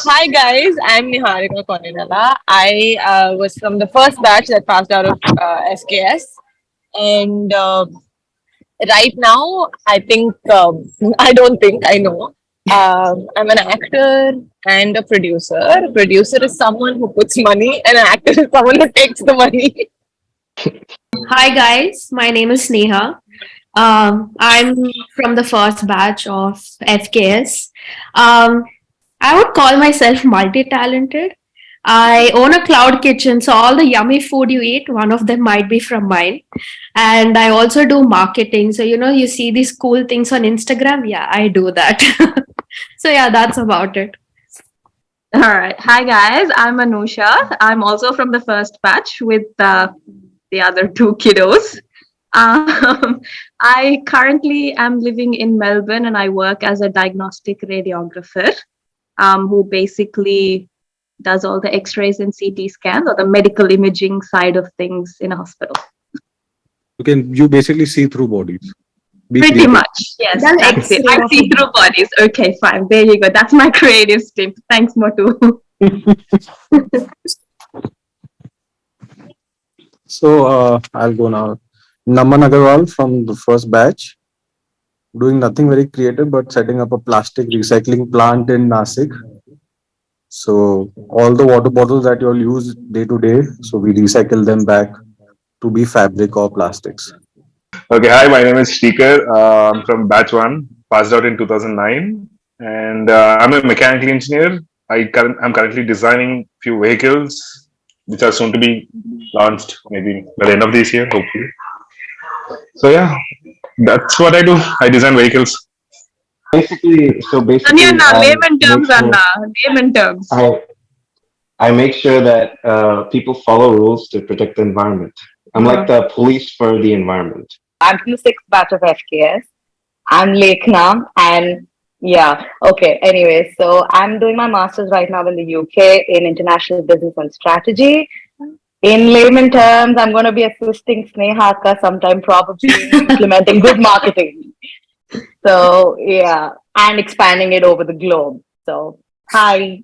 Hi guys, I'm Niharika Koninala. I was from the first batch that passed out of FKS, and right now I think I don't think I know. I'm an actor and a producer. A producer is someone who puts money, and an actor is someone who takes the money. Hi guys, my name is Neha. I'm from the first batch of FKS. Um, I would call myself multi-talented. I own a cloud kitchen, so all the yummy food you eat, one of them might be from mine. And I also do marketing. So you see these cool things on Instagram. Yeah, I do that. So yeah, that's about it. All right. Hi, guys. I'm Anusha. I'm also from the first batch with the other two kiddos. Um, I currently am living in Melbourne and I work as a diagnostic radiographer who basically does all the x rays and CT scans or the medical imaging side of things in a hospital. You basically see through bodies. Be Pretty creative. much. Yes, That's that's it. X-ray I of see through bodies. Okay, fine. There you go. That's my creative tip. Thanks, Motu. I'll go now. Naman Agarwal from the first batch, doing nothing very creative but setting up a plastic recycling plant in Nasik. So all the water bottles that you'll use day to day, so we recycle them back to be fabric or plastics. Okay, hi, my name is Shrikar. I'm from Batch 1, passed out in 2009, and I'm a mechanical engineer. I'm currently designing few vehicles which are soon to be launched maybe by the end of this year, hopefully. So, yeah, that's what I do. I design vehicles. Anya, Basically, now, I layman make terms, sure Anna. Layman terms. I make sure that people follow rules to protect the environment. I'm like the police for the environment. I'm from the sixth batch of FKS. I'm Lekna, and yeah, okay. Anyway, so I'm doing my master's right now in the UK in international business and strategy. In layman terms, I'm going to be assisting Snehaka sometime, probably in implementing good marketing. So yeah, and expanding it over the globe. So hi.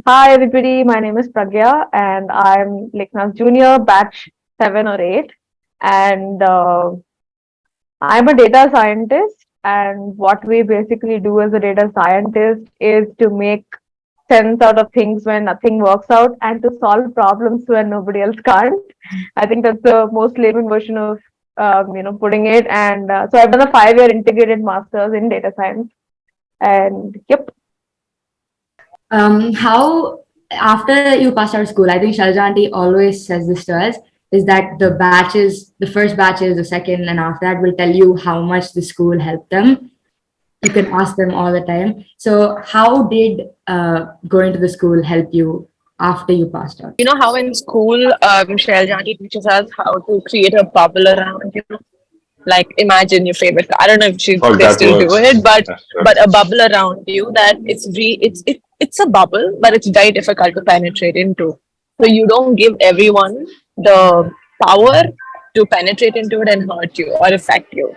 Hi everybody, my name is Pragya and I'm Lekna's junior batch 7 or 8 and I'm a data scientist and what we basically do as a data scientist is to make sense out of things when nothing works out and to solve problems when nobody else can't. I think that's the most layman version of putting it and so I've done a 5-year integrated masters in data science and yep. How after you pass out of school, I think Shaljanti always says this to us, is that the first batches, the second, and after that will tell you how much the school helped them. You can ask them all the time. So how did going to the school help you after you passed out? You know how in school, Shailjanti teaches us how to create a bubble around you. Like imagine your favorite. I don't know if Oh, they that still do works. it, but That's right. a bubble around you that it's a bubble, but it's very difficult to penetrate into. So you don't give everyone the power to penetrate into it and hurt you or affect you.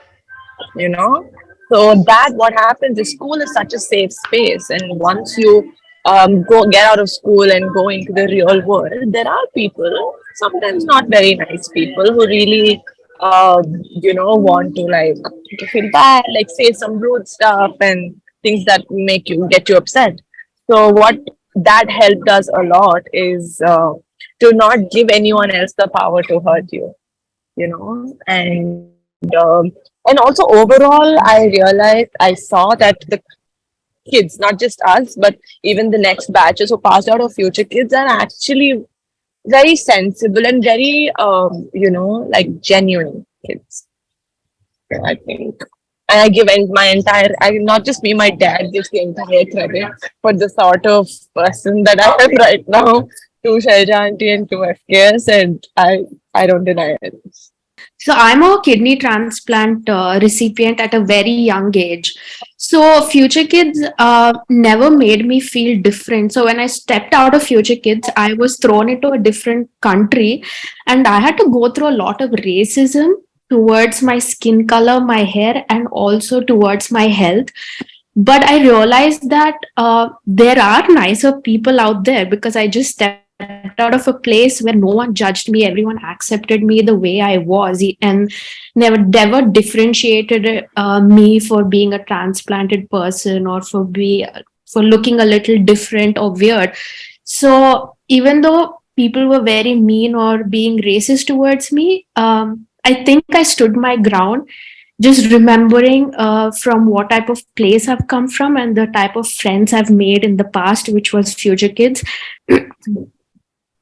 You know. So that what happens is school is such a safe space, and once you go get out of school and go into the real world, there are people, sometimes not very nice people, who really want to like make you feel bad, like say some rude stuff and things that make you get you upset. So what that helped us a lot is to not give anyone else the power to hurt you, and also overall, I realized I saw that the kids, not just us, but even the next batches who passed out of future kids are actually very sensible and very, like genuine kids, I think. And I give my entire, not just me, my dad gives the entire credit for the sort of person that I am right now to Shailja Aunty and to FKS, and I don't deny it. So I'm a kidney transplant recipient at a very young age. So Future Kids never made me feel different. So when I stepped out of Future Kids, I was thrown into a different country and I had to go through a lot of racism towards my skin color, my hair, and also towards my health. But I realized that there are nicer people out there, because I just stepped out of a place where no one judged me, everyone accepted me the way I was, and never differentiated me for being a transplanted person, or for looking a little different or weird. So even though people were very mean or being racist towards me, I think I stood my ground, just remembering from what type of place I've come from and the type of friends I've made in the past, which was Future Kids.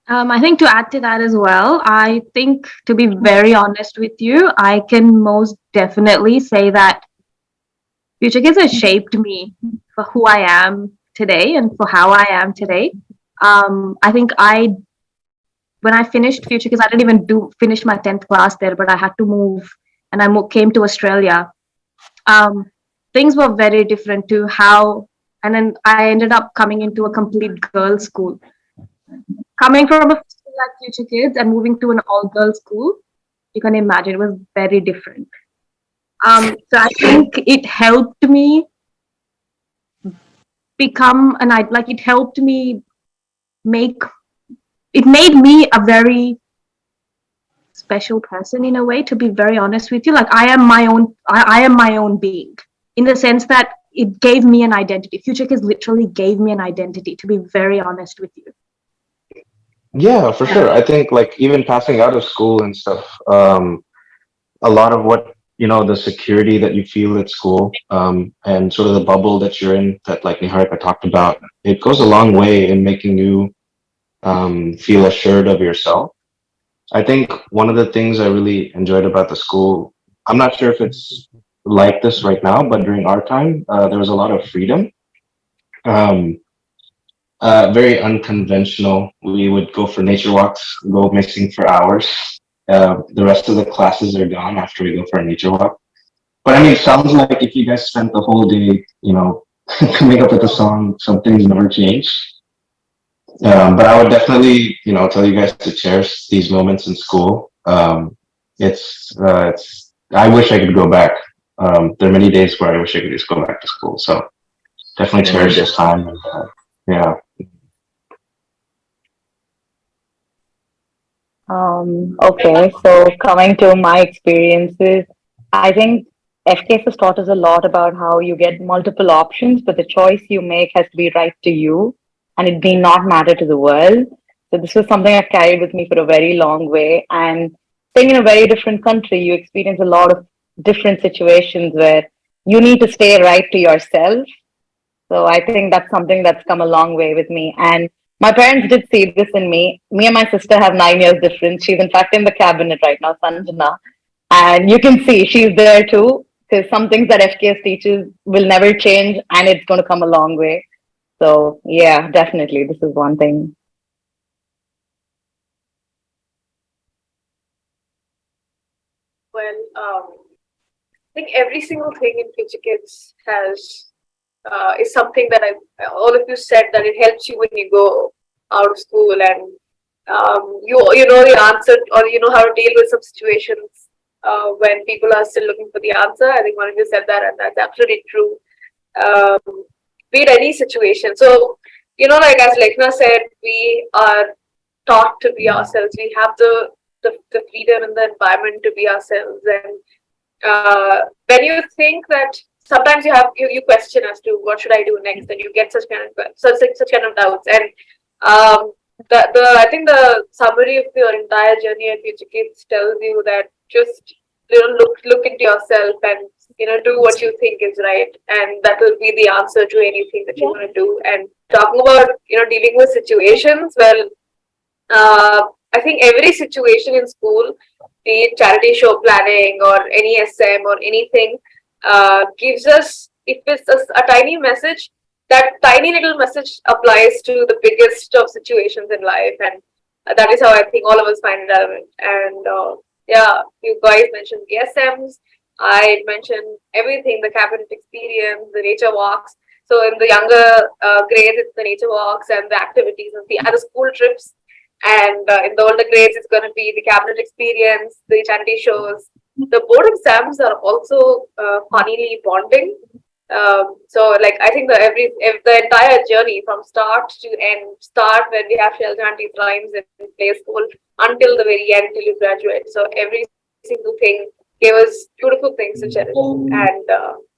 I think to add to that as well, I think, to be very honest with you, I can most definitely say that Future Kids has shaped me for who I am today and for how I am today. I think when I finished Future Kids, I didn't even finish my 10th class there, but I had to move, and I came to Australia. Things were very different to how, and then I ended up coming into a complete girls' school. Coming from a school like Future Kids and moving to an all-girls school, you can imagine it was very different. So I think it helped me become it helped me it made me a very special person in a way, to be very honest with you. Like, I am my own being, in the sense that it gave me an identity. Future Kids literally gave me an identity, to be very honest with you. Yeah, for sure. I think like even passing out of school and stuff, a lot of what, the security that you feel at school, and sort of the bubble that you're in, that like Niharika talked about, it goes a long way in making you feel assured of yourself. I think one of the things I really enjoyed about the school, I'm not sure if it's like this right now, but during our time, there was a lot of freedom. Um, very unconventional. We would go for nature walks, go missing for hours. The rest of the classes are gone after we go for a nature walk. But I mean, it sounds like if you guys spent the whole day, coming up with a song, some things never change. But I would definitely, tell you guys to cherish these moments in school. It's. I wish I could go back. There are many days where I wish I could just go back to school. So definitely cherish this time. And, yeah. Okay, so coming to my experiences, I think FKS has taught us a lot about how you get multiple options, but the choice you make has to be right to you, and it may not matter to the world. So this was something I've carried with me for a very long way. And staying in a very different country, you experience a lot of different situations where you need to stay right to yourself. So I think that's something that's come a long way with me. And my parents did see this in me. Me and my sister have 9 years difference. She's in fact in the cabinet right now, Sanjana. And you can see she's there too, because some things that FKS teaches will never change and it's going to come a long way. So yeah, definitely. This is one thing. Well, I think every single thing in Future Kids has is something that all of you said, that it helps you when you go out of school, and you know the answer, or you know how to deal with some situations when people are still looking for the answer. I think one of you said that, and that's absolutely true. Be it any situation. So, like as Lekhna said, we are taught to be ourselves. We have the freedom and the environment to be ourselves. And when you think that sometimes you question as to what should I do next, and you get such kind of doubts. And I think the summary of your entire journey at Future Kids tells you that just look into yourself and do what you think is right, and that will be the answer to anything that you want to do. And talking about dealing with situations, well, I think every situation in school, be it charity show planning or any SM or anything, gives us, if it's a tiny message, that tiny little message applies to the biggest of situations in life. And that is how I think all of us find it relevant. And yeah, you guys mentioned the SMs. I mentioned everything, the cabinet experience, the nature walks. So in the younger grades, it's the nature walks and the activities and the other school trips. And in the older grades, it's going to be the cabinet experience, the charity shows. The board exams are also funnily bonding. So like I think the entire journey from start to end, start when we have Sheljanti's rhymes in play school until the very end till you graduate. So every single thing gave us beautiful things to cherish and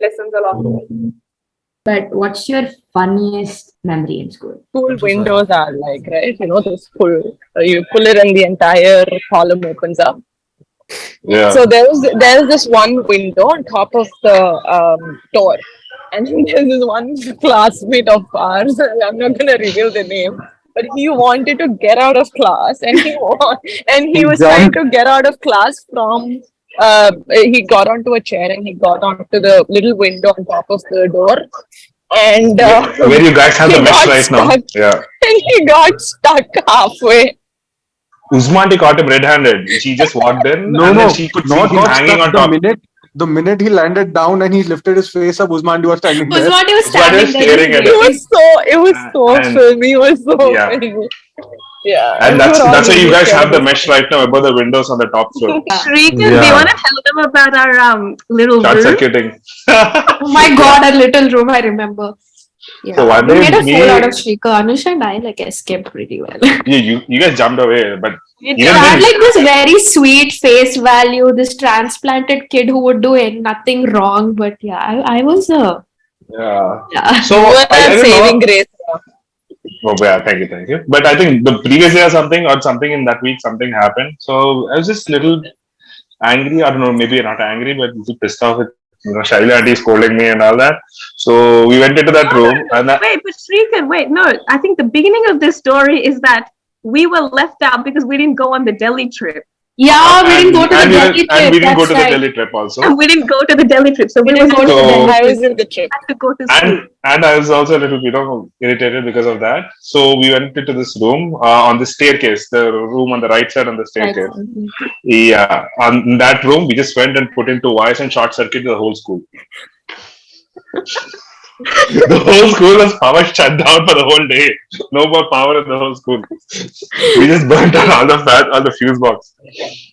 lessons along the way. But what's your funniest memory in school? School windows are like, right? You know, those you pull it and the entire column opens up. Yeah. So there's this one window on top of the door, and there's this one classmate of ours. I'm not gonna reveal the name, but he wanted to get out of class, and he was trying to get out of class from. He got onto a chair and he got onto the little window on top of the door, and Where you guys have he the mesh got right now. stuck. Yeah. And he got stuck halfway. Usmanti caught him red-handed. She just walked in and then she could see not him got hanging stuck. on top. The minute he landed down and he lifted his face up, Usmandi was standing there. Usmati was Usmanti was standing staring there. at It was so And- filmy. It was so Yeah. filmy. Yeah. And we were all that's why you really guys scared have the of mesh right now above the windows on the top floor. Shrika, do you Yeah. want to tell them about our little Short room? circuiting. Oh my god, a little room, I remember. Yeah. So one We day made a me- fool out of Shrika. Anusha and I like escaped pretty well. You guys jumped away, but You even I had then, like this very sweet face value, this transplanted kid who would do nothing wrong. But yeah, I was yeah. So You were I our don't saving know. grace. Oh, yeah, thank you. But I think the previous year something in that week something happened. So I was just little angry. I don't know, maybe not angry, but a little pissed off with Shaila auntie scolding me and all that. So we went into that room and Wait, but Shrika, wait, no. I think the beginning of this story is that we were left out because we didn't go on the Delhi trip. yeah, we didn't go to the and Delhi trip. we didn't go That's to the right. Delhi trip also. And we didn't go to the Delhi trip. So we didn't were go to the So- Delhi I trip. was in the trip. had to go to school. And I was also a little bit irritated because of that. So we went into this room on the staircase, the room on the right side on the staircase. Yeah, on that room, we just went and put into wires and short circuit the whole school. The whole school was power shut down for the whole day. No more power in the whole school. We just burnt out all the fuse box.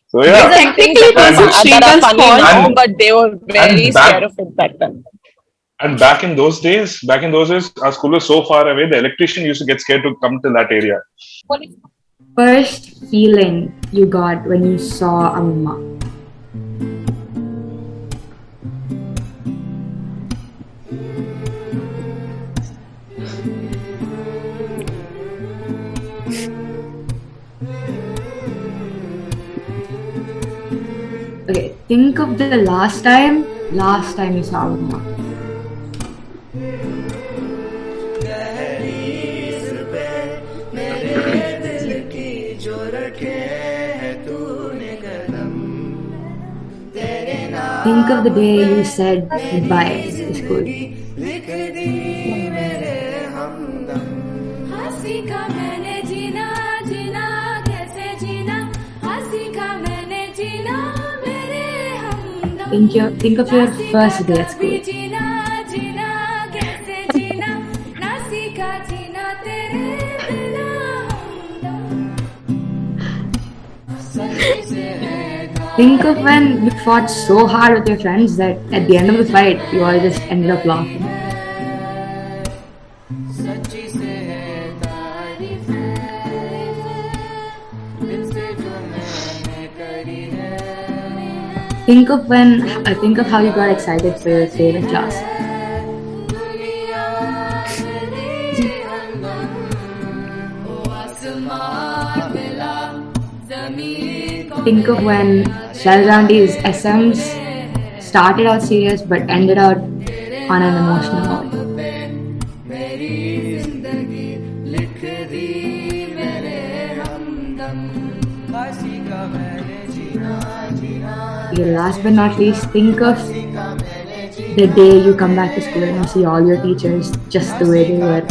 So yeah, Technically, it that wasn't are Shrika's funny fault. now, And- but they were very and back- scared of it back then. and back in those days, our school was so far away. The electrician used to get scared to come to that area. First feeling you got when you saw Amma? Okay, think of the last time you saw Amma. Think of the day you said goodbye to school. हंसी का मैंने जीना जीना कैसे जीना हंसी का मैंने जीना मेरे हमदम Think of your first day at school. जीना जीना कैसे जीना ना सीखा जीना तेरे बिना हमदम Think of when you fought so hard with your friends that at the end of the fight, you all just ended up laughing. Think of how you got excited for your favorite class. Think of when Shaljanti's SMs started out serious but ended out on an emotional note. Okay, last but not least, think of the day you come back to school and you see all your teachers just the way they were.